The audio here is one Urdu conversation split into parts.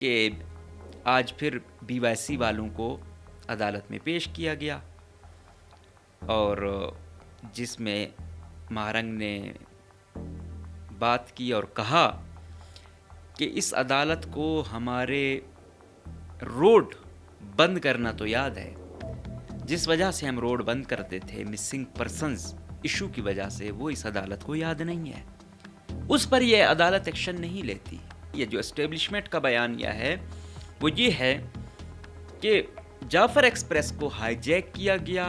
کہ آج پھر BYC والوں کو عدالت میں پیش کیا گیا اور جس میں مہارنگ نے بات کی اور کہا کہ اس عدالت کو ہمارے روڈ بند کرنا تو یاد ہے، جس وجہ سے ہم روڈ بند کرتے تھے مسنگ پرسنز ایشو کی وجہ سے، وہ اس عدالت کو یاد نہیں ہے، اس پر یہ عدالت ایکشن نہیں لیتی۔ یہ جو اسٹیبلشمنٹ کا بیانیہ ہے وہ یہ ہے کہ جعفر ایکسپریس کو ہائی جیک کیا گیا،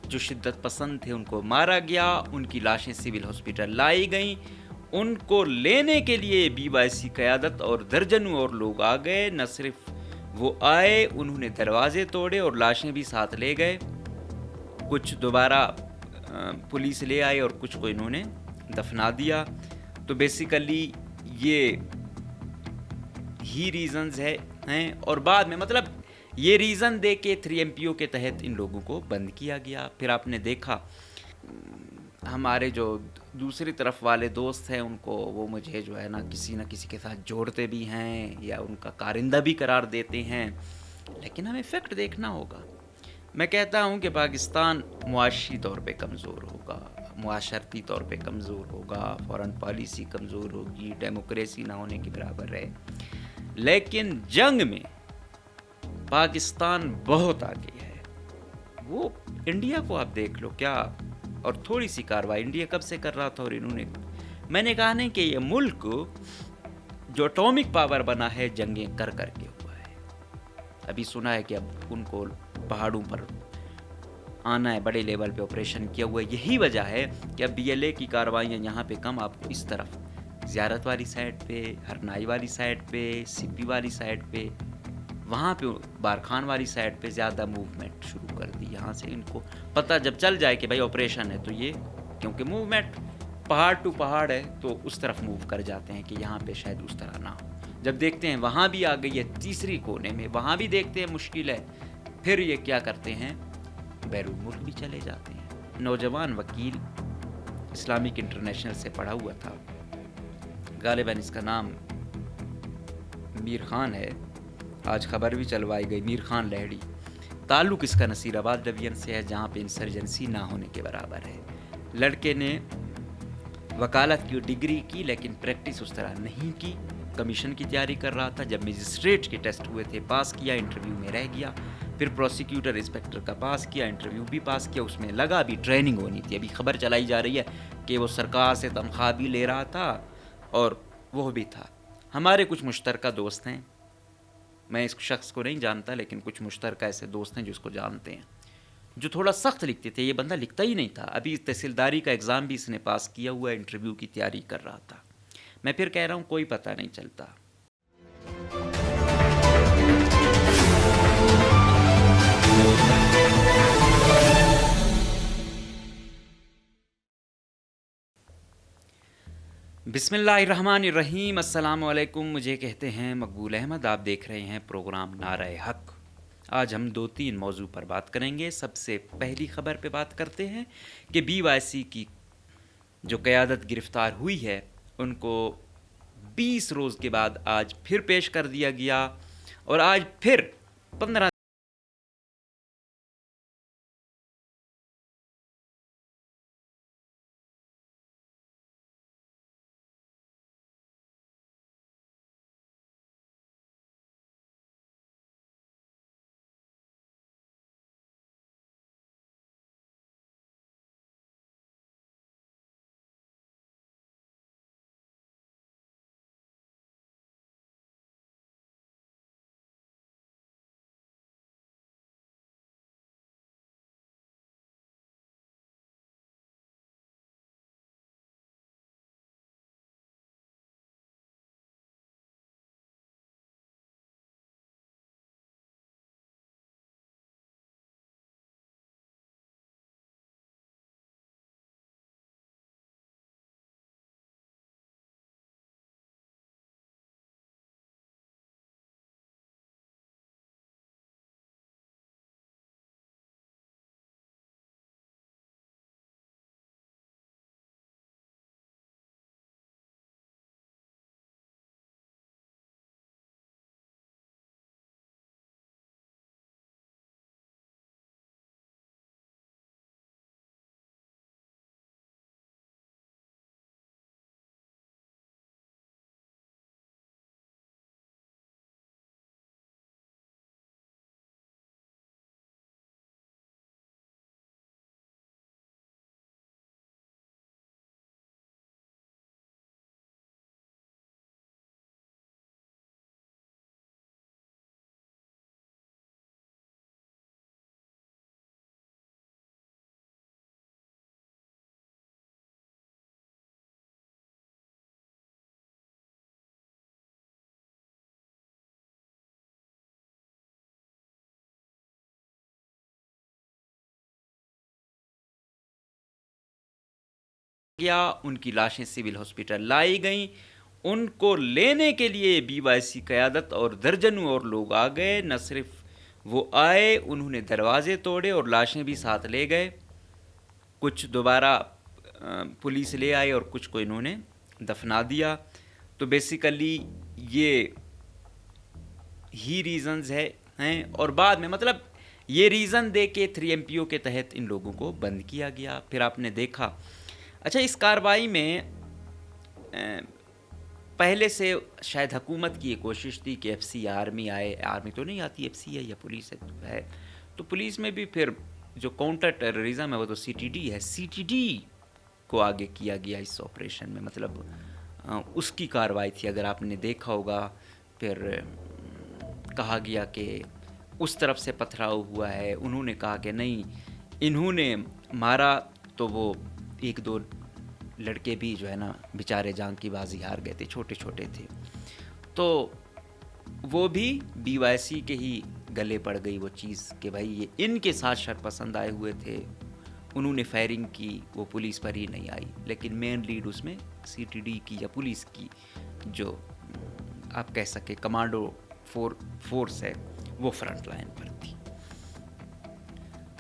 جو شدت پسند تھے ان کو مارا گیا، ان کی لاشیں سول ہاسپٹل لائی گئیں، ان کو لینے کے لیے BYC قیادت اور درجنوں اور لوگ آ گئے، نہ صرف وہ آئے، انہوں نے دروازے توڑے اور لاشیں بھی ساتھ لے گئے، کچھ دوبارہ پولیس لے آئے اور کچھ کو انہوں نے دفنا دیا۔ تو بیسیکلی یہ ہی ریزنز ہیں اور بعد میں مطلب یہ ریزن دے کے 3MPO کے تحت ان لوگوں کو بند کیا گیا۔ پھر آپ نے دیکھا ہمارے جو دوسری طرف والے دوست ہیں ان کو وہ مجھے جو ہے نہ کسی کے ساتھ جوڑتے بھی ہیں یا ان کا کارندہ بھی قرار دیتے ہیں، لیکن ہمیں فیکٹ دیکھنا ہوگا۔ میں کہتا ہوں کہ پاکستان معاشی طور پہ کمزور ہوگا، معاشرتی طور پہ کمزور ہوگا، فورن پالیسی کمزور ہوگی، ڈیموکریسی نہ ہونے کے برابر ہے، لیکن جنگ میں پاکستان بہت آگے ہے۔ وہ انڈیا کو آپ دیکھ لو کیا، اور تھوڑی سی کاروائی انڈیا کب سے کر رہا تھا، اور انہوں نے میں نے کہا نہیں کہ یہ ملک جو اٹامک پاور بنا ہے جنگیں کر کے ہوا ہے۔ ابھی سنا ہے کہ اب ان کو پہاڑوں پر آنا ہے، بڑے لیول پہ آپریشن کیا ہوا ہے، یہی وجہ ہے کہ اب BLA کی کاروائیاں یہاں پہ کم، آپ کو اس طرف زیارت والی سائڈ پہ، ہرنائی والی سائڈ پہ، سپی والی سائڈ پہ، وہاں پہ بارخان والی سائڈ پہ زیادہ موومنٹ شروع کر دی۔ یہاں سے ان کو پتہ جب چل جائے کہ بھائی آپریشن ہے تو یہ کیونکہ موومنٹ پہاڑ ٹو پہاڑ ہے تو اس طرف موو کر جاتے ہیں کہ یہاں پہ شاید اس طرح نہ ہو۔ جب دیکھتے ہیں وہاں بھی آ گئی ہے تیسری کونے میں، وہاں بھی دیکھتے ہیں مشکل ہے، پھر یہ کیا کرتے ہیں، بیرون ملک بھی چلے جاتے ہیں۔ نوجوان وکیل اسلامک انٹرنیشنل سے پڑھا ہوا تھا، غالباً اس کا نام میر خان ہے، آج خبر بھی چلوائی گئی، میر خان لہڑی، تعلق اس کا نصیر آباد ڈویژن سے ہے جہاں پہ انسرجنسی نہ ہونے کے برابر ہے۔ لڑکے نے وکالت کی ڈگری کی لیکن پریکٹس اس طرح نہیں کی، کمیشن کی تیاری کر رہا تھا، جب مجسٹریٹ کے ٹیسٹ ہوئے تھے پاس کیا، انٹرویو میں رہ گیا، پھر پروسیکیوٹر انسپیکٹر کا پاس کیا، انٹرویو بھی پاس کیا، اس میں لگا ابھی ٹریننگ ہونی تھی، ابھی خبر چلائی جا رہی ہے کہ وہ سرکار سے تنخواہ بھی لے رہا تھا اور وہ بھی تھا۔ ہمارے کچھ مشترکہ دوست ہیں، میں اس شخص کو نہیں جانتا لیکن کچھ مشترکہ ایسے دوست ہیں جو اس کو جانتے ہیں، جو تھوڑا سخت لکھتے تھے، یہ بندہ لکھتا ہی نہیں تھا، ابھی تحصیلداری کا ایگزام بھی اس نے پاس کیا ہوا ہے، انٹرویو کی تیاری کر رہا تھا۔ میں پھر کہہ رہا ہوں کوئی پتہ نہیں چلتا۔ بسم اللہ الرحمن الرحیم، السلام علیکم، مجھے کہتے ہیں مقبول احمد، آپ دیکھ رہے ہیں پروگرام نعرہ حق۔ آج ہم 2-3 موضوع پر بات کریں گے۔ سب سے پہلی خبر پہ بات کرتے ہیں کہ BYC کی جو قیادت گرفتار ہوئی ہے ان کو 20 روز کے بعد آج پھر پیش کر دیا گیا اور آج پھر 15 کیا, ان کی لاشیں سول ہاسپٹل لائی گئیں. ان کو لینے کے لیے BYC قیادت اور درجنوں اور لوگ آ گئے. نہ صرف وہ آئے, انہوں نے دروازے توڑے اور لاشیں بھی ساتھ لے گئے. کچھ دوبارہ پولیس لے آئی اور کچھ کو انہوں نے دفنا دیا. تو بیسیکلی یہ ہی ریزنز ہیں. اور بعد میں مطلب یہ ریزن دے کے 3MPO کے تحت ان لوگوں کو بند کیا گیا. پھر آپ نے دیکھا, اچھا اس کارروائی میں پہلے سے شاید حکومت کی یہ کوشش تھی کہ FC آرمی آئے. آرمی تو نہیں آتی, FC ہے یا پولیس ہے. تو پولیس میں بھی پھر جو کاؤنٹر ٹیررزم ہے وہ تو CTD ہے. CTD کو آگے کیا گیا اس آپریشن میں, مطلب اس کی کارروائی تھی. اگر آپ نے دیکھا ہوگا, پھر کہا گیا کہ اس طرف سے پتھراؤ ہوا ہے. انہوں نے کہا کہ نہیں, انہوں نے مارا. تو وہ ایک دو لڑکے بھی جو ہے نا بیچارے جان کی بازی ہار گئے تھے, چھوٹے چھوٹے تھے. تو وہ بھی BYC کے ہی گلے پڑ گئی وہ چیز کہ بھائی یہ ان کے ساتھ شر پسند آئے ہوئے تھے, انہوں نے فائرنگ کی, وہ پولیس پر ہی نہیں آئی. لیکن مین لیڈ اس میں CTD کی یا پولیس کی جو آپ کہہ سکے کمانڈو فورس ہے وہ فرنٹ لائن پر تھی.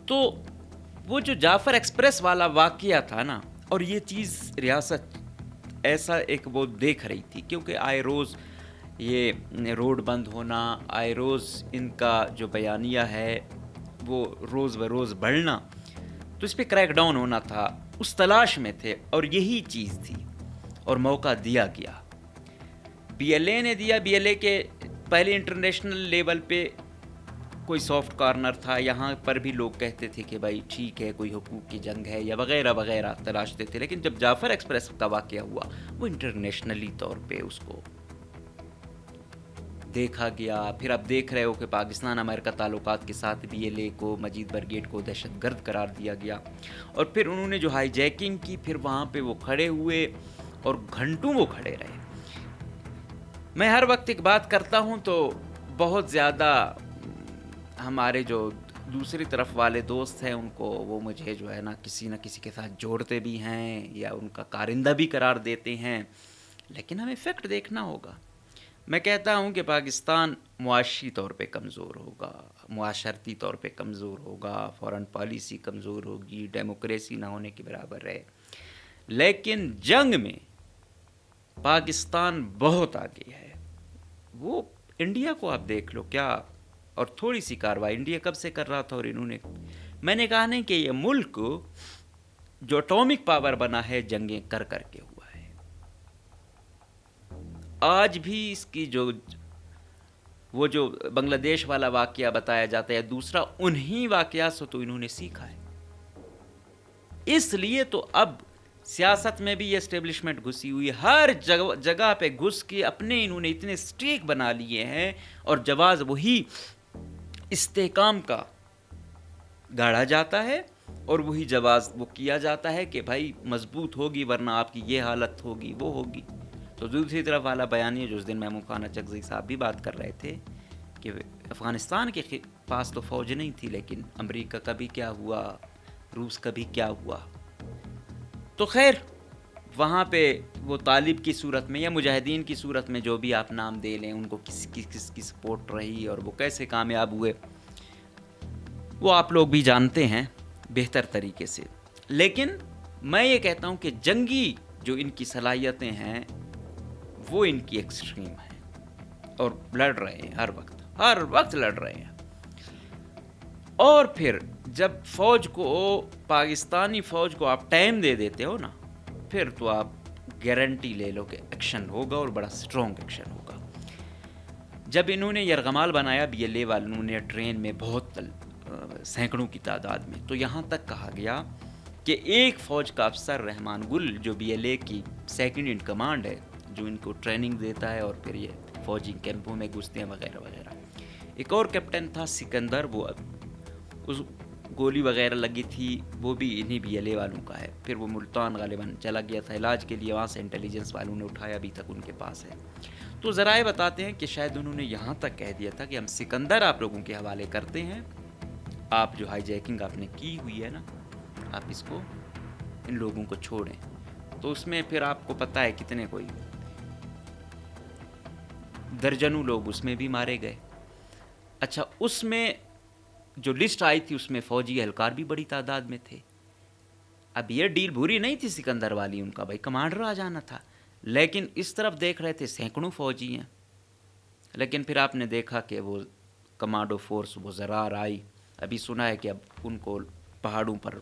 تو وہ جو جعفر ایکسپریس والا واقعہ تھا نا, اور یہ چیز ریاست ایسا ایک وہ دیکھ رہی تھی کیونکہ آئے روز یہ روڈ بند ہونا, آئے روز ان کا جو بیانیہ ہے وہ روز بروز بڑھنا, تو اس پہ کریک ڈاؤن ہونا تھا. اس تلاش میں تھے اور یہی چیز تھی اور موقع دیا گیا. BLA نے دیا. BLA کے پہلے انٹرنیشنل لیول پہ کوئی سافٹ کارنر تھا. یہاں پر بھی لوگ کہتے تھے کہ بھائی ٹھیک ہے کوئی حقوق کی جنگ ہے یا وغیرہ وغیرہ تلاشتے تھے. لیکن جب جعفر ایکسپریس کا واقعہ ہوا وہ انٹرنیشنلی طور پہ اس کو دیکھا گیا. پھر آپ دیکھ رہے ہو کہ پاکستان امریکہ تعلقات کے ساتھ BLA کو, مجید برگیڈ کو دہشت گرد قرار دیا گیا. اور پھر انہوں نے جو ہائی جیکنگ کی, پھر وہاں پہ وہ کھڑے ہوئے اور گھنٹوں وہ کھڑے رہے. میں ہر وقت ایک بات کرتا ہوں تو بہت زیادہ ہمارے جو دوسری طرف والے دوست ہیں ان کو وہ مجھے جو ہے نا کسی کے ساتھ جوڑتے بھی ہیں یا ان کا کارندہ بھی قرار دیتے ہیں, لیکن ہمیں فیکٹ دیکھنا ہوگا. میں کہتا ہوں کہ پاکستان معاشی طور پہ کمزور ہوگا, معاشرتی طور پہ کمزور ہوگا, فارن پالیسی کمزور ہوگی, ڈیموکریسی نہ ہونے کے برابر ہے, لیکن جنگ میں پاکستان بہت آگے ہے. وہ انڈیا کو آپ دیکھ لو کیا, اور تھوڑی سی کارروائی انڈیا کب سے کر رہا تھا اور انہوں نے, میں نے کہا نہیں کہ یہ ملک جو اٹامک پاور بنا ہے جنگیں کر کر کے ہوا ہے. آج بھی اس کی وہ جو بنگلہ دیش والا واقعہ بتایا جاتا ہے دوسرا, انہی واقعات سے تو انہوں نے سیکھا ہے. اس لیے تو اب سیاست میں بھی یہ اسٹیبلشمنٹ گھسی ہوئی ہے, ہر جگہ پہ گھس کے اپنے انہوں نے اتنے سٹیک بنا لیے ہیں, اور جواز وہی استحکام کا گاڑا جاتا ہے اور وہی جواز وہ کیا جاتا ہے کہ بھائی مضبوط ہوگی ورنہ آپ کی یہ حالت ہوگی وہ ہوگی. تو دوسری طرف والا بیانیہ جو اس دن محمود خان اچکزئی صاحب بھی بات کر رہے تھے کہ افغانستان کے پاس تو فوج نہیں تھی, لیکن امریکہ کا بھی کیا ہوا, روس کا بھی کیا ہوا. تو خیر وہاں پہ وہ طالب کی صورت میں یا مجاہدین کی صورت میں جو بھی آپ نام دے لیں, ان کو کس کی سپورٹ رہی اور وہ کیسے کامیاب ہوئے وہ آپ لوگ بھی جانتے ہیں بہتر طریقے سے. لیکن میں یہ کہتا ہوں کہ جنگی جو ان کی صلاحیتیں ہیں وہ ان کی ایکسٹریم ہیں اور لڑ رہے ہیں, ہر وقت لڑ رہے ہیں. اور پھر جب فوج کو, پاکستانی فوج کو آپ ٹائم دے دیتے ہو نا, پھر تو آپ گارنٹی لے لو کہ ایکشن ہوگا اور بڑا سٹرونگ ایکشن ہوگا. جب انہوں نے یرغمال بنایا BLA والوں نے ٹرین میں بہت سینکڑوں کی تعداد میں, تو یہاں تک کہا گیا کہ ایک فوج کا افسر رحمان گل جو BLA کی سیکنڈ ان کمانڈ ہے, جو ان کو ٹریننگ دیتا ہے اور پھر یہ فوجی کیمپوں میں گھستے ہیں وغیرہ وغیرہ. ایک اور کیپٹن تھا سکندر, وہ اس گولی وغیرہ لگی تھی, وہ بھی انہی BLA والوں کا ہے. پھر وہ ملتان غالباً چلا گیا تھا علاج کے لیے, وہاں سے انٹیلیجنس والوں نے اٹھایا, ابھی تک ان کے پاس ہے. تو ذرائع بتاتے ہیں کہ شاید انہوں نے یہاں تک کہہ دیا تھا کہ ہم سکندر آپ لوگوں کے حوالے کرتے ہیں, آپ جو ہائی جیکنگ آپ نے کی ہوئی ہے نا, آپ اس کو ان لوگوں کو چھوڑیں. تو اس میں پھر آپ کو پتہ ہے کتنے کوئی درجنوں لوگ اس میں بھی مارے گئے. اچھا اس میں جو لسٹ آئی تھی اس میں فوجی اہلکار بھی بڑی تعداد میں تھے. اب یہ ڈیل بری نہیں تھی سکندر والی، ان کا بھائی کمانڈر آ جانا تھا، لیکن اس طرف دیکھ رہے تھے سینکڑوں فوجی ہیں. لیکن پھر آپ نے دیکھا کہ وہ کمانڈو فورس وہ زرار آئی. ابھی سنا ہے کہ اب ان کو پہاڑوں پر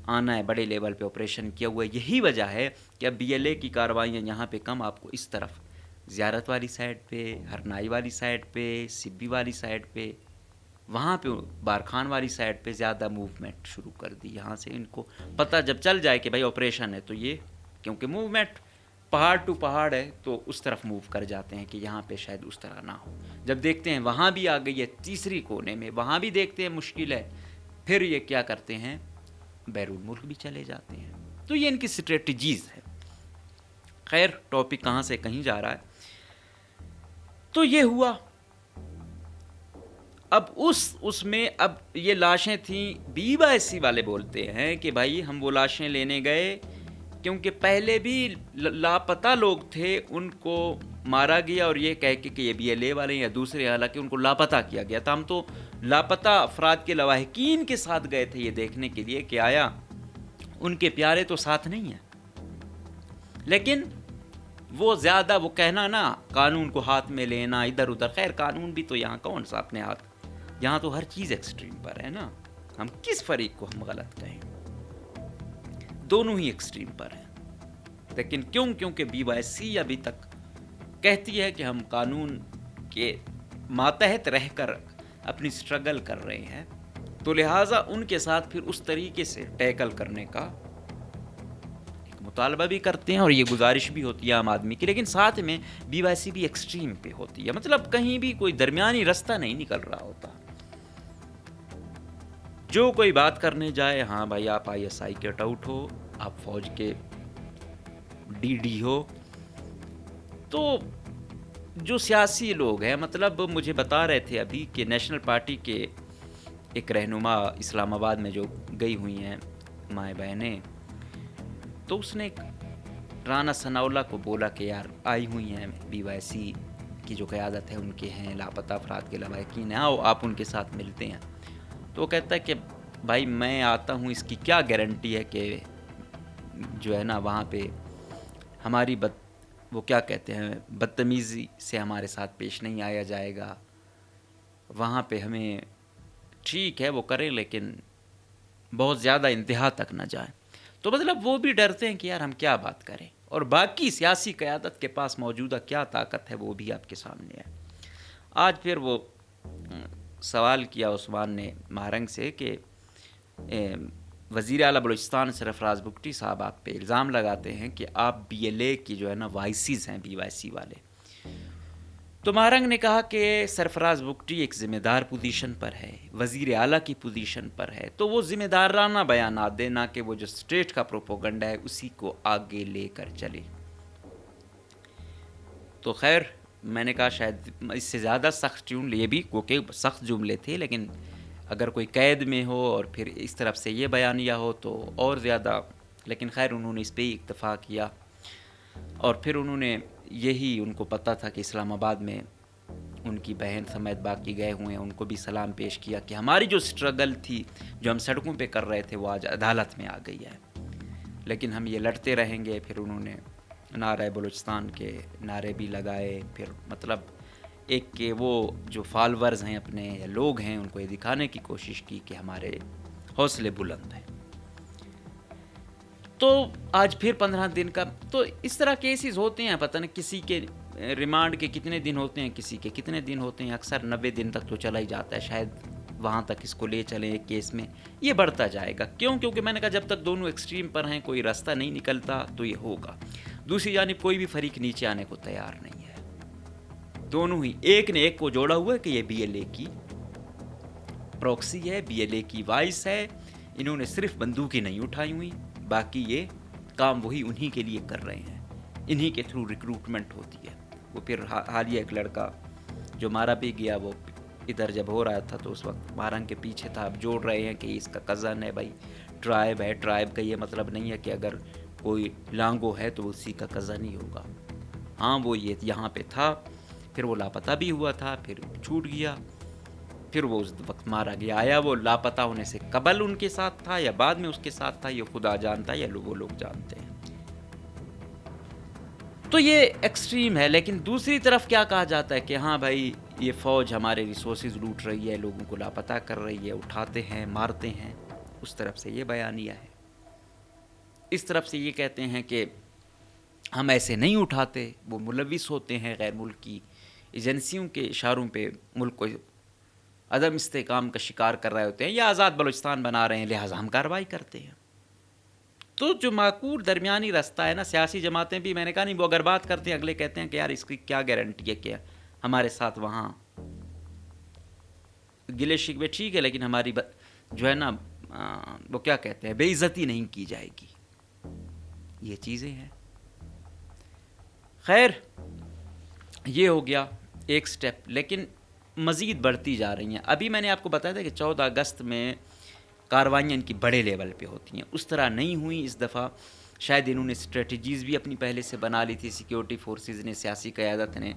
آنا ہے، بڑے لیول پہ آپریشن کیا ہوا ہے. یہی وجہ ہے کہ اب بی ایل اے کی کارروائیاں یہاں پہ کم، آپ کو اس طرف زیارت والی سائڈ پہ، ہرنائی والی سائڈ پہ، سبی والی سائڈ پہ، وہاں پہ بارخان والی سائڈ پہ زیادہ موومنٹ شروع کر دی. یہاں سے ان کو پتہ جب چل جائے کہ بھائی آپریشن ہے تو یہ کیونکہ موومنٹ پہاڑ ٹو پہاڑ ہے تو اس طرف موو کر جاتے ہیں کہ یہاں پہ شاید اس طرح نہ ہو. جب دیکھتے ہیں وہاں بھی آ گئی ہے تیسری کونے میں، وہاں بھی دیکھتے ہیں مشکل ہے، پھر یہ کیا کرتے ہیں بیرون ملک بھی چلے جاتے ہیں. تو یہ ان کی اسٹریٹجیز ہے. خیر ٹاپک کہاں سے کہیں جا رہا ہے. تو یہ ہوا. اب اس میں اب یہ لاشیں تھیں. BYC والے بولتے ہیں کہ بھائی ہم وہ لاشیں لینے گئے کیونکہ پہلے بھی لاپتہ لوگ تھے، ان کو مارا گیا اور یہ کہہ کے کہ یہ BLA والے یا دوسرے، حالانکہ ان کو لاپتہ کیا گیا تھا. ہم تو لاپتہ افراد کے لواحقین کے ساتھ گئے تھے یہ دیکھنے کے لیے کہ آیا ان کے پیارے تو ساتھ نہیں ہیں. لیکن وہ زیادہ وہ کہنا نا قانون کو ہاتھ میں لینا ادھر ادھر، خیر قانون بھی تو یہاں کون سا اپنے ہاتھ، یہاں تو ہر چیز ایکسٹریم پر ہے نا. ہم کس فریق کو ہم غلط کہیں، دونوں ہی ایکسٹریم پر ہیں. لیکن کیونکہ BYC ابھی تک کہتی ہے کہ ہم قانون کے ماتحت رہ کر اپنی سٹرگل کر رہے ہیں، تو لہٰذا ان کے ساتھ پھر اس طریقے سے ٹیکل کرنے کا ایک مطالبہ بھی کرتے ہیں اور یہ گزارش بھی ہوتی ہے عام آدمی کی. لیکن ساتھ میں BYC بھی ایکسٹریم پہ ہوتی ہے، مطلب کہیں بھی کوئی درمیانی رستہ نہیں نکل رہا ہوتا. جو کوئی بات کرنے جائے، ہاں بھائی آپ ISI کے ٹاؤٹ ہو، آپ فوج کے DD ہو، تو جو سیاسی لوگ ہیں، مطلب مجھے بتا رہے تھے ابھی کہ نیشنل پارٹی کے ایک رہنما اسلام آباد میں جو گئی ہوئی ہیں مائیں بہنیں، تو اس نے رانا ثناء اللہ کو بولا کہ یار آئی ہوئی ہیں BYC کی جو قیادت ہے ان کے ہیں لاپتہ افراد کے لواحقین ہیں، آؤ آپ ان کے ساتھ ملتے ہیں. تو وہ کہتا ہے کہ بھائی میں آتا ہوں، اس کی کیا گارنٹی ہے کہ جو ہے نا وہاں پہ ہماری وہ کیا کہتے ہیں بدتمیزی سے ہمارے ساتھ پیش نہیں آیا جائے گا. وہاں پہ ہمیں ٹھیک ہے وہ کریں لیکن بہت زیادہ انتہا تک نہ جائیں. تو مطلب وہ بھی ڈرتے ہیں کہ یار ہم کیا بات کریں، اور باقی سیاسی قیادت کے پاس موجودہ کیا طاقت ہے وہ بھی آپ کے سامنے ہے. آج پھر وہ سوال کیا عثمان نے مہرنگ سے کہ وزیر اعلیٰ بلوچستان سرفراز بگٹی صاحب آپ پہ الزام لگاتے ہیں کہ آپ BLA کی جو ہے نا وائسیز ہیں BYC والے. تو مہرنگ نے کہا کہ سرفراز بگٹی ایک ذمہ دار پوزیشن پر ہے، وزیر اعلیٰ کی پوزیشن پر ہے، تو وہ ذمہ دارانہ بیانات دے، نہ کہ وہ جو اسٹیٹ کا پروپوگنڈا ہے اسی کو آگے لے کر چلے. تو خیر میں نے کہا شاید اس سے زیادہ سخت ٹیون، یہ بھی کیونکہ سخت جملے تھے، لیکن اگر کوئی قید میں ہو اور پھر اس طرف سے یہ بیانیہ ہو تو اور زیادہ. لیکن خیر انہوں نے اس پہ ہی اکتفا کیا. اور پھر انہوں نے یہی، ان کو پتہ تھا کہ اسلام آباد میں ان کی بہن سمیت باقی گئے ہوئے ہیں، ان کو بھی سلام پیش کیا کہ ہماری جو سٹرگل تھی جو ہم سڑکوں پہ کر رہے تھے وہ آج عدالت میں آ گئی ہے، لیکن ہم یہ لڑتے رہیں گے. پھر انہوں نے نعرہ بلوچستان کے نعرے بھی لگائے. پھر مطلب ایک کہ وہ جو فالورز ہیں اپنے یا لوگ ہیں ان کو یہ دکھانے کی کوشش کی کہ ہمارے حوصلے بلند ہیں. تو آج پھر 15 دن کا، تو اس طرح کیسز ہوتے ہیں، پتہ نہیں کسی کے ریمانڈ کے کتنے دن ہوتے ہیں، کسی کے کتنے دن ہوتے ہیں، اکثر 90 دن تک تو چلا ہی جاتا ہے. شاید وہاں تک اس کو لے چلیں ایک کیس میں، یہ بڑھتا جائے گا. کیونکہ میں نے کہا جب تک دونوں ایکسٹریم پر ہیں کوئی راستہ نہیں نکلتا تو یہ ہوگا. دوسری جانب کوئی بھی فریق نیچے آنے کو تیار نہیں ہے. دونوں ہی ایک نے ایک کو جوڑا ہوا ہے کہ یہ BLA کی پروکسی ہے، BLA کی وائس ہے. انہوں نے صرف بندوقیں نہیں اٹھائی ہوئی، باقی یہ کام وہی انہی کے لیے کر رہے ہیں، انہی کے تھرو ریکروٹمنٹ ہوتی ہے. وہ پھر حالیہ ایک لڑکا جو مارا بھی گیا، وہ ادھر جب ہو رہا تھا تو اس وقت مہرنگ کے پیچھے تھا. اب جوڑ رہے ہیں کہ اس کا کزن ہے. بھائی ٹرائب ہے، ٹرائب کا یہ مطلب نہیں ہے کہ اگر کوئی لانگو ہے تو اسی کا کزن ہی ہوگا. ہاں وہ یہ یہاں پہ تھا، پھر وہ لاپتہ بھی ہوا تھا، پھر چھوٹ گیا، پھر وہ اس وقت مارا گیا. آیا وہ لاپتہ ہونے سے قبل ان کے ساتھ تھا یا بعد میں اس کے ساتھ تھا، یہ خدا جانتا ہے یا وہ لوگ جانتے ہیں. تو یہ ایکسٹریم ہے. لیکن دوسری طرف کیا کہا جاتا ہے کہ ہاں بھائی یہ فوج ہمارے ریسورسز لوٹ رہی ہے، لوگوں کو لاپتہ کر رہی ہے، اٹھاتے ہیں، مارتے ہیں. اس طرف سے یہ بیانیہ ہے. اس طرف سے یہ کہتے ہیں کہ ہم ایسے نہیں اٹھاتے، وہ ملوث ہوتے ہیں غیر ملکی ایجنسیوں کے اشاروں پہ ملک کو عدم استحکام کا شکار کر رہے ہوتے ہیں یا آزاد بلوچستان بنا رہے ہیں، لہٰذا ہم کارروائی کرتے ہیں. تو جو معقول درمیانی راستہ ہے نا، سیاسی جماعتیں بھی، میں نے کہا نہیں، وہ اگر بات کرتے ہیں اگلے کہتے ہیں کہ یار اس کی کیا گارنٹی ہے کہ ہمارے ساتھ وہاں گلے شکوے ٹھیک ہے لیکن ہماری جو ہے نا وہ کیا کہتے ہیں، بے عزتی نہیں کی جائے گی. یہ چیزیں ہیں. خیر یہ ہو گیا ایک سٹیپ، لیکن مزید بڑھتی جا رہی ہیں. ابھی میں نے آپ کو بتایا تھا کہ 14 اگست میں کاروائیاں ان کی بڑے لیول پہ ہوتی ہیں، اس طرح نہیں ہوئی اس دفعہ. شاید انہوں نے اسٹریٹجیز بھی اپنی پہلے سے بنا لی تھی، سیکیورٹی فورسز نے، سیاسی قیادت نے،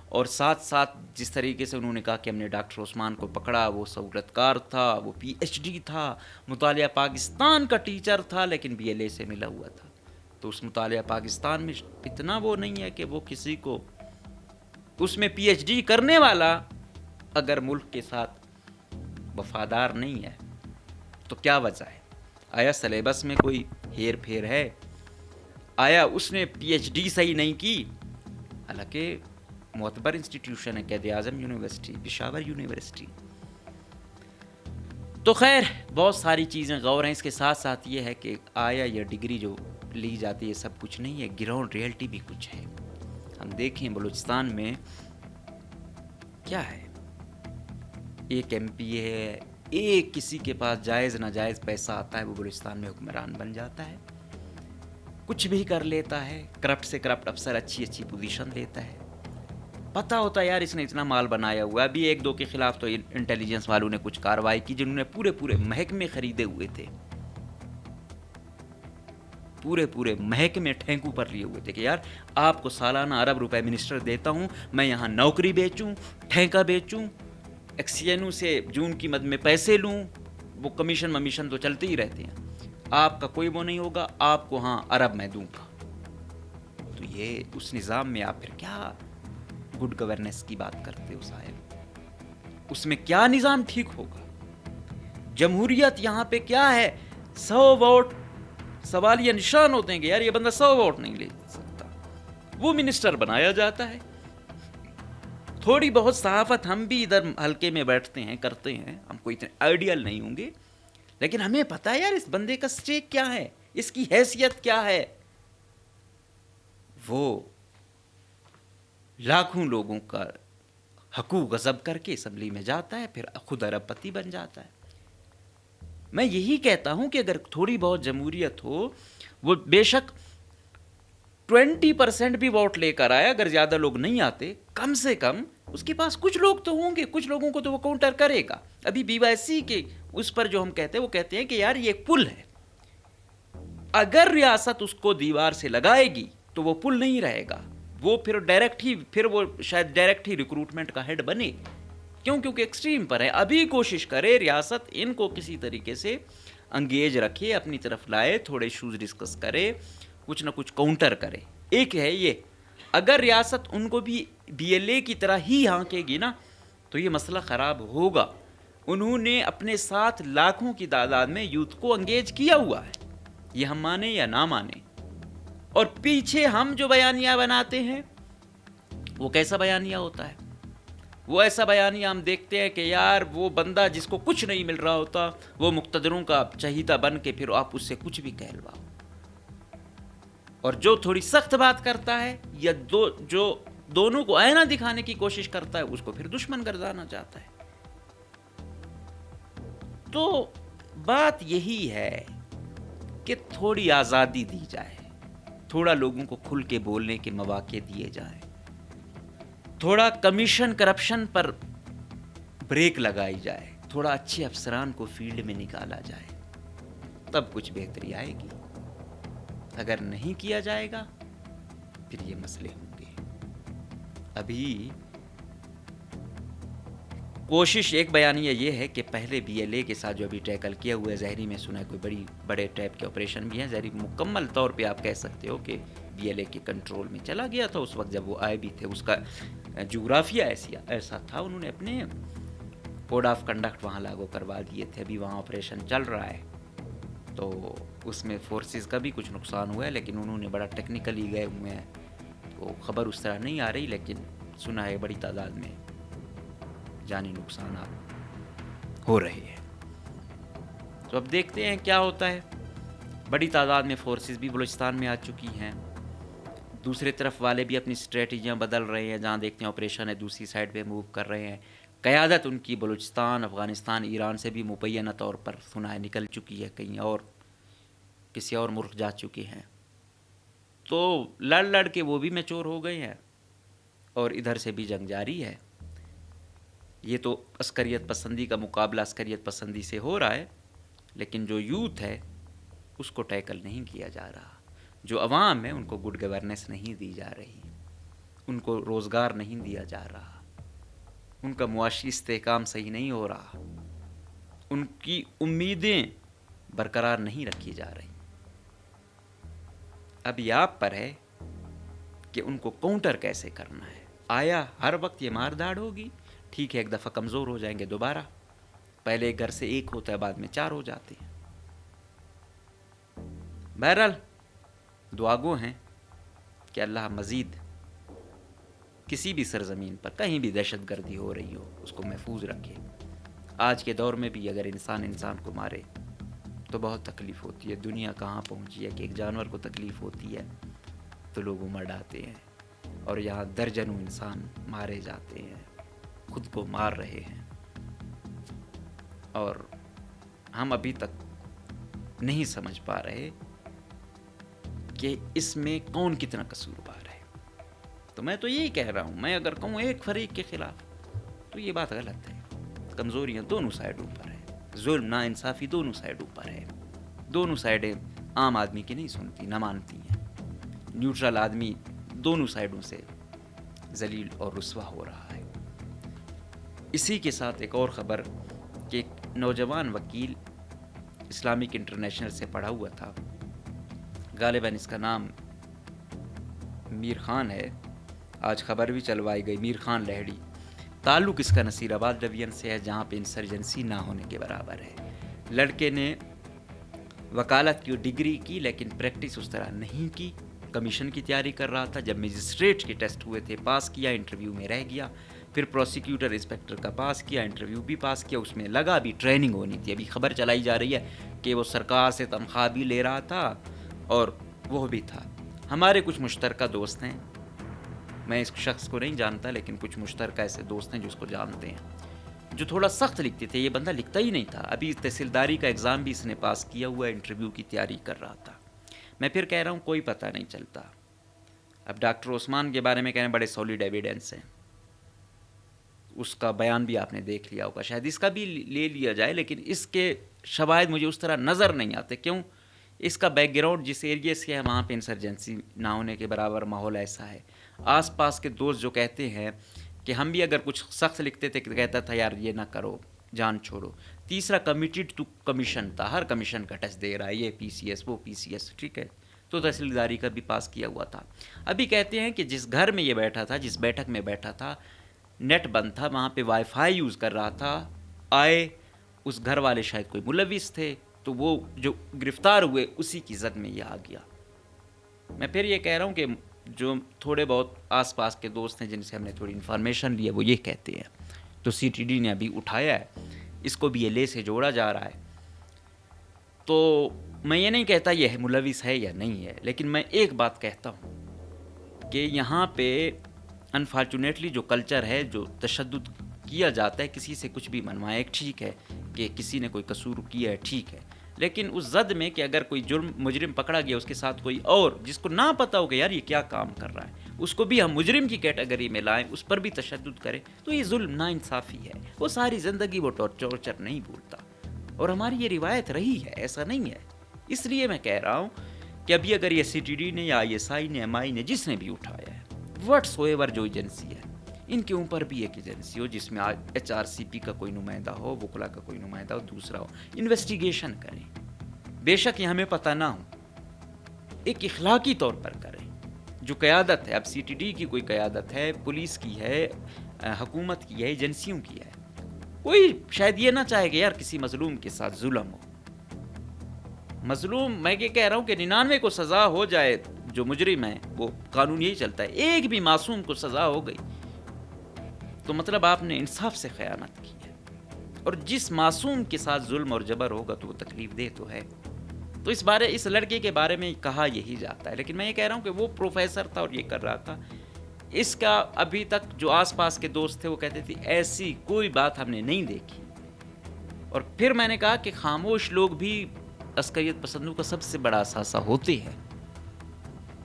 اور ساتھ ساتھ جس طریقے سے انہوں نے کہا کہ ہم نے ڈاکٹر عثمان کو پکڑا، وہ سہولت کار تھا، وہ پی ایچ ڈی تھا، مطالعہ پاکستان کا ٹیچر تھا لیکن بی ایل اے سے ملا ہوا تھا. تو اس مطالعہ پاکستان میں اتنا وہ نہیں ہے کہ وہ کسی کو اس میں پی ایچ ڈی کرنے والا اگر ملک کے ساتھ وفادار نہیں ہے تو کیا وجہ ہے؟ آیا سلیبس میں کوئی ہیر پھیر ہے؟ آیا اس نے پی ایچ ڈی صحیح نہیں کی؟ حالانکہ معتبر انسٹیٹیوشن ہے، قائد اعظم یونیورسٹی، پشاور یونیورسٹی. تو خیر بہت ساری چیزیں غور ہیں. اس کے ساتھ ساتھ یہ ہے کہ آیا یہ ڈگری جو لی جاتی ہے سب کچھ نہیں ہے، گراؤنڈ ریئلٹی بھی کچھ ہے. ہم دیکھیں بلوچستان میں کیا ہے، ایک ایم پی ہے، ایک کسی کے پاس جائز ناجائز پیسہ آتا ہے، وہ بلوچستان میں حکمران بن جاتا ہے، کچھ بھی کر لیتا ہے، کرپٹ سے کرپٹ افسر اچھی اچھی پوزیشن لیتا ہے. پتہ ہوتا ہے یار اس نے اتنا مال بنایا ہوا. ابھی ایک دو کے خلاف تو انٹیلیجنس والوں نے کچھ کارروائی کی جنہوں نے پورے محکمے خریدے ہوئے تھے، پورے محکمے ٹھینکوں پر لیے ہوئے تھے کہ یار آپ کو سالانہ ارب روپے منسٹر دیتا ہوں، میں یہاں نوکری بیچوں، ٹھیکہ بیچوں، ایکس سی این او سے جون کی مد میں پیسے لوں، وہ کمیشن تو چلتے ہی رہتے ہیں، آپ کا کوئی وہ نہیں ہوگا، آپ کو ہاں ارب میں دوں گا. تو یہ اس نظام میں آپ پھر کیا گڈ گورننس کی بات کرتے ہو صاحب؟ اس میں کیا نظام ٹھیک ہوگا؟ جمہوریت یہاں پہ کیا ہے؟ 100 ووٹ سوالیہ نشان ہوتے ہیں کہ یار یہ بندہ 100 ووٹ نہیں لے سکتا، وہ منسٹر بنایا جاتا ہے. تھوڑی بہت صحافت ہم بھی ادھر حلقے میں بیٹھتے ہیں کرتے ہیں، ہم کوئی اتنے آئیڈیل نہیں ہوں گے، لیکن ہمیں پتہ ہے یار اس بندے کا سٹیک کیا ہے، اس کی حیثیت کیا ہے. وہ لاکھوں لوگوں کا حقوق غصب کر کے اسمبلی میں جاتا ہے، پھر خود ارب پتی بن جاتا ہے. میں یہی کہتا ہوں کہ اگر تھوڑی بہت جمہوریت ہو، وہ بے شک 20% بھی ووٹ لے کر آئے، اگر زیادہ لوگ نہیں آتے، کم سے کم اس کے پاس کچھ لوگ تو ہوں گے، کچھ لوگوں کو تو وہ کاؤنٹر کرے گا. ابھی بی وائی سی کے اس پر جو ہم کہتے ہیں، وہ کہتے ہیں کہ یار یہ ایک پل ہے، اگر ریاست اس کو دیوار سے لگائے گی تو وہ پل نہیں رہے گا، وہ پھر وہ شاید ڈائریکٹ ہی ریکروٹمنٹ کا ہیڈ بنے. کیونکہ ایکسٹریم پر ہے. ابھی کوشش کرے ریاست ان کو کسی طریقے سے انگیج رکھے، اپنی طرف لائے، تھوڑے ایشوز ڈسکس کرے، کچھ نہ کچھ کاؤنٹر کرے. ایک ہے یہ، اگر ریاست ان کو بھی بی ایل اے کی طرح ہی ہانکے گی نا تو یہ مسئلہ خراب ہوگا. انہوں نے اپنے ساتھ لاکھوں کی تعداد میں یوتھ کو انگیج کیا ہوا ہے، یہ ہم مانیں یا نہ مانیں. اور پیچھے ہم جو بیانیہ بناتے ہیں وہ کیسا بیانیہ ہوتا ہے؟ وہ ایسا بیانیہ ہم دیکھتے ہیں کہ یار وہ بندہ جس کو کچھ نہیں مل رہا ہوتا، وہ مقتدروں کا چہیتا بن کے پھر آپ اس سے کچھ بھی کہلواؤ، اور جو تھوڑی سخت بات کرتا ہے یا جو دونوں کو آئینہ دکھانے کی کوشش کرتا ہے اس کو پھر دشمن گردانا چاہتا ہے. تو بات یہی ہے کہ تھوڑی آزادی دی جائے، تھوڑا لوگوں کو کھل کے بولنے کے مواقع دیے جائیں، تھوڑا کمیشن کرپشن پر بریک لگائی جائے، تھوڑا اچھے افسران کو فیلڈ میں نکالا جائے، تب کچھ بہتری آئے گی. اگر نہیں کیا جائے گا پھر یہ مسئلے ہوں گے. ابھی کوشش ایک بیانیہ یہ ہے کہ پہلے BLA کے ساتھ جو ابھی ٹیکل کیا ہوا ہے زہری میں سنا ہے کوئی بڑے ٹائپ کے آپریشن بھی ہیں. زہری مکمل طور پہ آپ کہہ سکتے ہو کہ BLA کے کنٹرول میں چلا گیا تھا اس وقت جب وہ آئے بھی تھے. اس کا جغرافیہ ایسا تھا, انہوں نے اپنے کوڈ آف کنڈکٹ وہاں لاگو کروا دیے تھے. ابھی وہاں آپریشن چل رہا ہے تو اس میں فورسز کا بھی کچھ نقصان ہوا ہے, لیکن انہوں نے بڑا ٹیکنیکلی گئے ہوئے ہیں تو خبر اس طرح نہیں آ رہی, لیکن سنا ہے بڑی تعداد میں جانی نقصانات ہو رہے ہیں. تو اب دیکھتے ہیں کیا ہوتا ہے. بڑی تعداد میں فورسز بھی بلوچستان میں آ چکی ہیں. دوسرے طرف والے بھی اپنی اسٹریٹجیاں بدل رہے ہیں, جہاں دیکھتے ہیں آپریشن ہے دوسری سائڈ پہ موو کر رہے ہیں. قیادت ان کی بلوچستان, افغانستان, ایران سے بھی مبینہ طور پر سنا ہے نکل چکی ہے, کہیں اور کسی اور ملک جا چکے ہیں. تو لڑ کے وہ بھی میچور ہو گئے ہیں اور ادھر سے بھی جنگ جاری ہے. یہ تو عسکریت پسندی کا مقابلہ عسکریت پسندی سے ہو رہا ہے, لیکن جو یوتھ ہے اس کو ٹیکل نہیں کیا جا رہا. جو عوام ہے ان کو گڈ گورننس نہیں دی جا رہی, ان کو روزگار نہیں دیا جا رہا, ان کا معاشی استحکام صحیح نہیں ہو رہا, ان کی امیدیں برقرار نہیں رکھی جا رہی. اب یہ آپ پر ہے کہ ان کو کاؤنٹر کیسے کرنا ہے. آیا ہر وقت یہ مار داڑ ہوگی؟ ٹھیک ہے, ایک دفعہ کمزور ہو جائیں گے دوبارہ. پہلے ایک گھر سے ایک ہوتا ہے, بعد میں 4 ہو جاتے ہیں. بہرحال دعا گو ہیں کہ اللہ مزید کسی بھی سرزمین پر کہیں بھی دہشت گردی ہو رہی ہو اس کو محفوظ رکھے. آج کے دور میں بھی اگر انسان کو مارے تو بہت تکلیف ہوتی ہے. دنیا کہاں پہنچی ہے کہ ایک جانور کو تکلیف ہوتی ہے تو لوگ مر ڈالتے ہیں, اور یہاں درجنوں انسان مارے جاتے ہیں, خود کو مار رہے ہیں, اور ہم ابھی تک نہیں سمجھ پا رہے کہ اس میں کون کتنا قصوروار ہے. تو میں تو یہی کہہ رہا ہوں, میں اگر کہوں ایک فریق کے خلاف تو یہ بات غلط ہے. کمزوریاں دونوں سائڈوں پر ہیں, ظلم ناانصافی دونوں سائڈوں پر ہے. دونوں سائڈیں عام آدمی کی نہیں سنتی, نہ مانتی ہیں. نیوٹرل آدمی دونوں سائڈوں سے ذلیل اور رسوا ہو رہا ہے. اسی کے ساتھ ایک اور خبر کہ ایک نوجوان وکیل اسلامک انٹرنیشنل سے پڑھا ہوا تھا, غالباً اس کا نام میر خان ہے, آج خبر بھی چلوائی گئی, میر خان لہڑی. تعلق اس کا نصیر آباد ڈویژن سے ہے, جہاں پہ انسرجنسی نہ ہونے کے برابر ہے. لڑکے نے وکالت کی ڈگری کی لیکن پریکٹس اس طرح نہیں کی. کمیشن کی تیاری کر رہا تھا, جب مجسٹریٹ کے ٹیسٹ ہوئے تھے پاس کیا, انٹرویو میں رہ گیا. پھر پروسیکیوٹر انسپیکٹر کا پاس کیا, انٹرویو بھی پاس کیا, اس میں لگا بھی ٹریننگ ہونی تھی. ابھی خبر چلائی جا رہی ہے کہ وہ سرکار سے تنخواہ بھی لے رہا تھا اور وہ بھی تھا. ہمارے کچھ مشترکہ دوست ہیں, میں اس شخص کو نہیں جانتا لیکن کچھ مشترکہ ایسے دوست ہیں جو اس کو جانتے ہیں, جو تھوڑا سخت لکھتے تھے. یہ بندہ لکھتا ہی نہیں تھا. ابھی تحصیلداری کا ایگزام بھی اس نے پاس کیا ہوا, انٹرویو کی تیاری کر رہا تھا. میں پھر کہہ رہا ہوں کوئی پتہ نہیں چلتا. اب ڈاکٹر عثمان کے بارے میں کہنے بڑے سالڈ ایویڈنس ہیں, اس کا بیان بھی آپ نے دیکھ لیا ہوگا, شاید اس کا بھی لے لیا جائے, لیکن اس کے شواہد مجھے اس طرح نظر نہیں آتے. کیوں؟ اس کا بیک گراؤنڈ جس ایریے سے ہے وہاں پہ انسرجنسی نہ ہونے کے برابر ماحول ایسا ہے. آس پاس کے دوست جو کہتے ہیں کہ ہم بھی اگر کچھ سخت لکھتے تھے کہ کہتا تھا یار یہ نہ کرو, جان چھوڑو. تیسرا کمیٹیڈ ٹو کمیشن تھا, ہر کمیشن کا ٹیسٹ دے رہا ہے, یہ PCS وہ PCS, ٹھیک ہے. تو تحصیلداری کا بھی پاس کیا ہوا تھا. ابھی کہتے ہیں کہ جس گھر میں یہ بیٹھا تھا, جس بیٹھک میں بیٹھا تھا, نیٹ بند تھا, وہاں پہ وائی فائی یوز کر رہا تھا. آئے اس گھر والے شاید کوئی ملوث تھے, تو وہ جو گرفتار ہوئے اسی کی زد میں یہ آ گیا. میں پھر یہ کہہ رہا ہوں کہ جو تھوڑے بہت آس پاس کے دوست ہیں جن سے ہم نے تھوڑی انفارمیشن لی ہے وہ یہ کہتے ہیں, تو CTD نے ابھی اٹھایا ہے, اس کو بھی LA سے جوڑا جا رہا ہے. تو میں یہ نہیں کہتا یہ ملوث ہے یا نہیں ہے, لیکن میں ایک بات کہتا ہوں کہ یہاں پہ انفارچونیٹلی جو کلچر ہے, جو تشدد کیا جاتا ہے, کسی سے کچھ بھی منوائے, ایک ٹھیک ہے کہ کسی نے کوئی قصور کیا ہے, ٹھیک ہے, لیکن اس زد میں کہ اگر کوئی مجرم پکڑا گیا, اس کے ساتھ کوئی اور جس کو نہ پتا ہو کہ یار یہ کیا کام کر رہا ہے, اس کو بھی ہم مجرم کی کیٹیگری میں لائیں, اس پر بھی تشدد کریں, تو یہ ظلم ناانصافی ہے. وہ ساری زندگی وہ ٹارچر نہیں بھولتا, اور ہماری یہ روایت رہی ہے, ایسا نہیں ہے. اس لیے میں کہہ رہا ہوں کہ ابھی اگر یہ CTD نے یا ISI نے MI نے جس نے بھی اٹھایا ہے وٹس ایور جو ایجنسی ہے ان کے اوپر بھی ایک ایجنسی ہو جس میں HRCP کا کوئی نمائندہ ہو, وکلا کا کوئی نمائندہ ہو, دوسرا ہو, انویسٹیگیشن کریں. بے شک یہ ہمیں پتہ نہ ہو, ایک اخلاقی طور پر کریں. جو قیادت ہے, اب CTD کی کوئی قیادت ہے, پولیس کی ہے, حکومت کی ہے, ایجنسیوں کی ہے, کوئی شاید یہ نہ چاہے کہ یار کسی مظلوم کے ساتھ ظلم ہو. مظلوم, میں یہ کہہ رہا ہوں کہ 99 کو سزا ہو جائے, جو مجرم ہے وہ قانون یہی چلتا ہے, ایک بھی معصوم کو سزا ہو گئی تو مطلب آپ نے انصاف سے خیانت کی ہے, اور جس معصوم کے ساتھ ظلم اور جبر ہوگا تو وہ تکلیف دہ تو ہے. تو اس لڑکے کے بارے میں کہا یہی جاتا ہے, لیکن میں یہ کہہ رہا ہوں کہ وہ پروفیسر تھا اور یہ کر رہا تھا. اس کا ابھی تک جو آس پاس کے دوست تھے وہ کہتے تھے ایسی کوئی بات ہم نے نہیں دیکھی. اور پھر میں نے کہا کہ خاموش لوگ بھی عسکریت پسندوں کا سب سے بڑا اثاثہ ہوتے ہیں.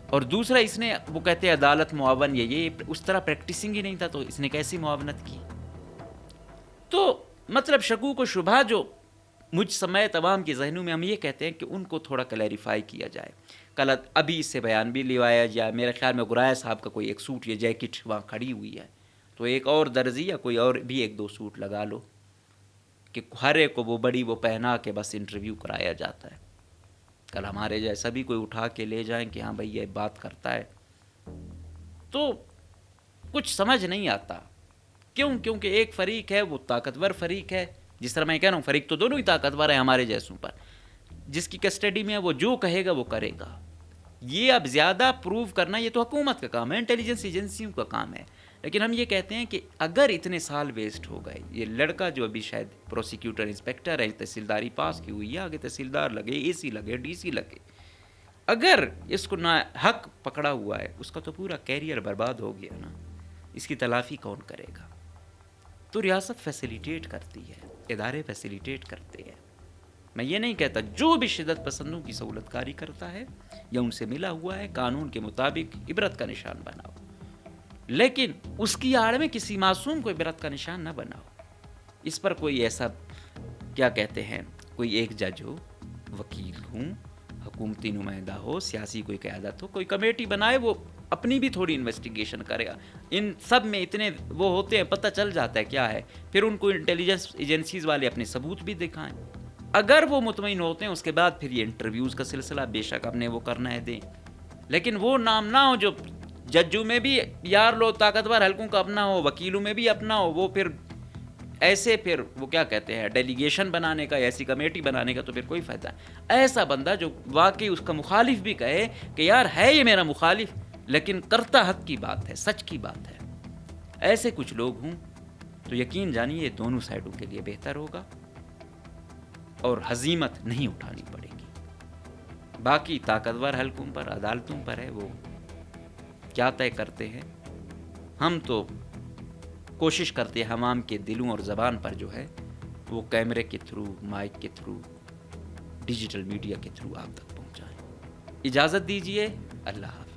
اور دوسرا, اس نے وہ کہتے ہیں عدالت معاون, یہ اس طرح پریکٹسنگ ہی نہیں تھا تو اس نے کیسی معاونت کی. تو مطلب شکوک و شبہ جو مجھ سمیت عوام کے ذہنوں میں, ہم یہ کہتے ہیں کہ ان کو تھوڑا کلیریفائی کیا جائے. کل ابھی اس سے بیان بھی لوایا جائے. میرے خیال میں گرایا صاحب کا کوئی ایک سوٹ یا جیکٹ وہاں کھڑی ہوئی ہے, تو ایک اور درزی یا کوئی اور بھی 1-2 سوٹ لگا لو کہ ہر ایک کو وہ بڑی وہ پہنا کے بس انٹرویو کرایا جاتا ہے. کل ہمارے جیسا بھی کوئی اٹھا کے لے جائیں کہ ہاں بھائی یہ بات کرتا ہے, تو کچھ سمجھ نہیں آتا. کیونکہ ایک فریق ہے وہ طاقتور فریق ہے, جس طرح میں کہہ رہا ہوں فریق تو دونوں ہی طاقتور ہیں ہمارے جیسوں پر, جس کی کسٹڈی میں ہے وہ جو کہے گا وہ کرے گا. یہ اب زیادہ پروو کرنا یہ تو حکومت کا کام ہے, انٹیلیجنس ایجنسیوں کا کام ہے. لیکن ہم یہ کہتے ہیں کہ اگر اتنے سال ویسٹ ہو گئے, یہ لڑکا جو ابھی شاید پروسیکیوٹر انسپیکٹر ہے, تحصیلداری پاس کی ہوئی ہے, آگے تحصیلدار لگے, AC لگے, DC لگے, اگر اس کو نہ حق پکڑا ہوا ہے اس کا تو پورا کیریئر برباد ہو گیا نا. اس کی تلافی کون کرے گا؟ تو ریاست فیسیلیٹیٹ کرتی ہے, ادارے فیسیلیٹیٹ کرتے ہیں. میں یہ نہیں کہتا جو بھی شدت پسندوں کی سہولت کاری کرتا ہے یا ان سے ملا ہوا ہے قانون کے مطابق عبرت کا نشان بناؤ, لیکن اس کی آڑ میں کسی معصوم کو عبرت کا نشان نہ بناؤ. اس پر کوئی ایسا کیا کہتے ہیں, کوئی ایک جج ہو, وکیل ہوں, حکومتی نمائندہ ہو, سیاسی کوئی قیادت ہو, کوئی کمیٹی بنائے, وہ اپنی بھی تھوڑی انویسٹیگیشن کرے گا. ان سب میں اتنے وہ ہوتے ہیں, پتہ چل جاتا ہے کیا ہے, پھر ان کو انٹیلیجنس ایجنسیز والے اپنے ثبوت بھی دکھائیں. اگر وہ مطمئن ہوتے ہیں اس کے بعد پھر یہ انٹرویوز کا سلسلہ بے شک اپنے وہ کرنا ہے دیں, لیکن وہ نام نہ ہو جو ججوں میں بھی یار لو طاقتور حلقوں کا اپنا ہو, وکیلوں میں بھی اپنا ہو, وہ پھر ایسے پھر وہ کیا کہتے ہیں ڈیلیگیشن بنانے کا, ایسی کمیٹی بنانے کا, تو پھر کوئی فائدہ ہے. ایسا بندہ جو واقعی اس کا مخالف بھی کہے کہ یار ہے یہ میرا مخالف لیکن کرتا حق کی بات ہے, سچ کی بات ہے, ایسے کچھ لوگ ہوں تو یقین جانیے دونوں سائڈوں کے لیے بہتر ہوگا اور ہزیمت نہیں اٹھانی پڑے گی. باقی طاقتور حلقوں پر, عدالتوں پر ہے, وہ کیا طے کرتے ہیں. ہم تو کوشش کرتے ہیں عوام کے دلوں اور زبان پر جو ہے وہ کیمرے کے تھرو, مائک کے تھرو, ڈیجیٹل میڈیا کے تھرو آپ تک پہنچائیں. اجازت دیجیے, اللہ حافظ.